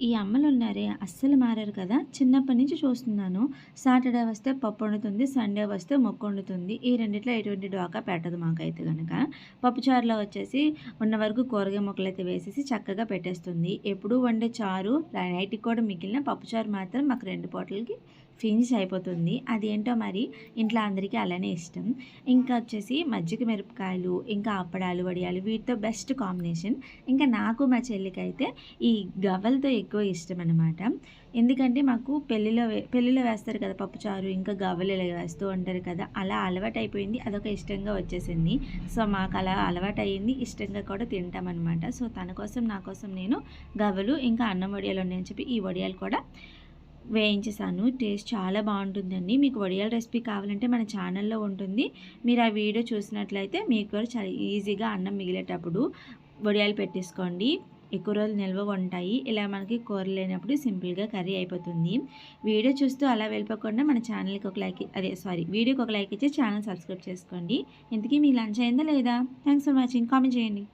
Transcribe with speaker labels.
Speaker 1: ఈ అమ్మలున్నారే అస్సలు మారరు కదా! చిన్నప్పటి నుంచి చూస్తున్నాను. సాటర్‌డే వస్తే పప్పొండుతుంది. సండే వస్తే మొక్కొండుతుంది. ఈ రెండిట్లో ఎటువంటి ఢోకా పెట్టదు మాకైతే గనక. పప్పుచారులో వచ్చేసి ఉన్న వరకు కూరగాయ ముక్కలైతే వేసేసి చక్కగా పెట్టేస్తుంది. ఎప్పుడూ వండే చారు నైట్‌కి కూడా మిగిలిన పప్పుచారు మాత్రం మాకు 2 పూటలకి ఫినిష్ అయిపోతుంది. అదేంటో మరి ఇంట్లో అందరికీ అలానే ఇష్టం. ఇంకా వచ్చేసి మజ్జిగ మిరపకాయలు, ఇంకా అప్పడాలు, వడియాలు వీటితో బెస్ట్ కాంబినేషన్. ఇంకా నాకు మా చెల్లికైతే ఈ గవ్వలతో ఎక్కువ ఇష్టమనమాట. ఎందుకంటే మాకు పెళ్ళిలో వేస్తారు కదా పప్పుచారు, ఇంకా గవ్వలు ఇలా వేస్తూ ఉంటారు కదా! అలా అలవాటయిపోయింది. అదొక ఇష్టంగా వచ్చేసింది. సో, మాకలా అలవాటయింది. ఇష్టంగా కూడా తింటామనమాట. సో, తన కోసం, నా కోసం నేను గవ్వలు, ఇంకా అన్నం వడియాలు ఉన్నాయని చెప్పి ఈ వడియాలు కూడా వేయించేసాను. టేస్ట్ చాలా బావుంటుందండి. మీకు వడియాల రెసిపీ కావాలంటే మన ఛానల్‌లో ఉంటుంది. మీరు ఆ వీడియో చూసినట్లయితే మీకు కూడా చాలా ఈజీగా అన్నం మిగిలేటప్పుడు వడియాలు పెట్టేసుకోండి. ఎక్కువ రోజులు నిల్వ ఉంటాయి. ఇలా మనకి కూర లేనప్పుడు సింపుల్‌గా కర్రీ అయిపోతుంది. వీడియో చూస్తూ అలా వెళ్ళిపోకుండా మన ఛానల్‌కి ఒక లైక్ వీడియోకి ఒక లైక్ ఇచ్చి ఛానల్ సబ్స్క్రైబ్ చేసుకోండి. ఇంతకీ మీ లంచ్ అయిందా లేదా? Thanks for watching. కామెంట్ చేయండి.